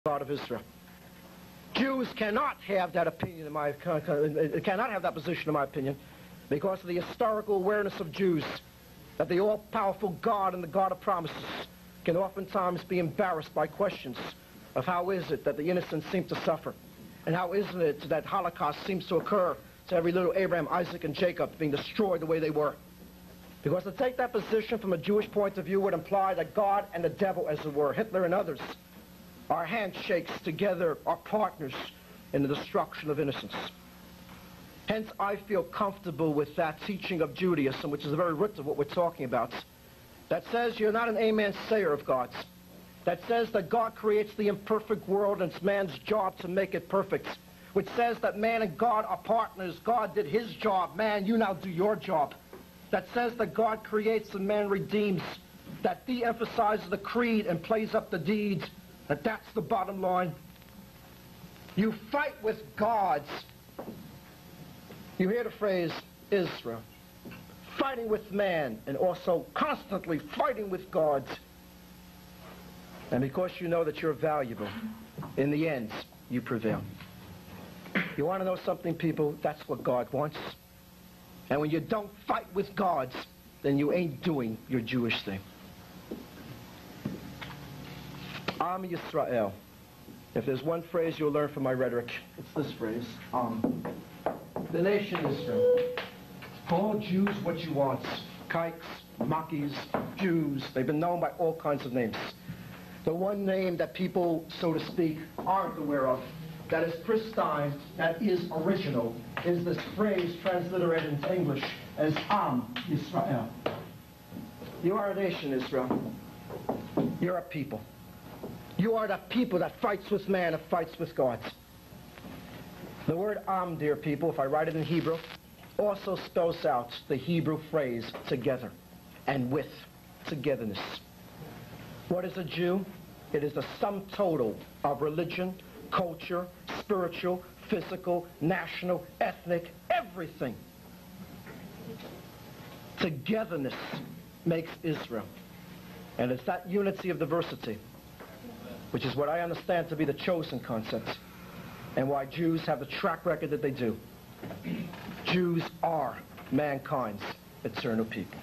God of Israel. Jews cannot have that opinion, cannot have that position, in my opinion, because of the historical awareness of Jews that the all-powerful God and the God of promises can oftentimes be embarrassed by questions of how is it that the innocent seem to suffer, and how isn't it that Holocaust seems to occur to every little Abraham, Isaac, and Jacob being destroyed the way they were. Because to take that position from a Jewish point of view would imply that God and the devil, as it were, Hitler and others, are handshakes together, are partners in the destruction of innocence. Hence, I feel comfortable with that teaching of Judaism, which is the very root of what we're talking about, that says you're not an amen sayer of God's, that says that God creates the imperfect world and it's man's job to make it perfect, which says that man and God are partners. God did his job. Man, you now do your job. That says that God creates and man redeems, that de-emphasizes the creed and plays up the deeds, that that's the bottom line. You fight with gods. You hear the phrase Israel, fighting with man and also constantly fighting with gods. And because you know that you're valuable, in the end, you prevail. You want to know something, people? That's what God wants. And when you don't fight with gods, then you ain't doing your Jewish thing. Am Yisrael. If there's one phrase you'll learn from my rhetoric, it's this phrase. The nation Israel. Call Jews what you want. Kikes, Makis, Jews. They've been known by all kinds of names. The one name that people, so to speak, aren't aware of, that is pristine, that is original, is this phrase transliterated into English as Am Yisrael. You are a nation, Israel. You're a people. You are the people that fights with man and fights with God. The word Am, dear people, if I write it in Hebrew, also spells out the Hebrew phrase together and with, togetherness. What is a Jew? It is the sum total of religion, culture, spiritual, physical, national, ethnic, everything. Togetherness makes Israel. And it's that unity of diversity, which is what I understand to be the chosen concept, and why Jews have the track record that they do. Jews are mankind's eternal people.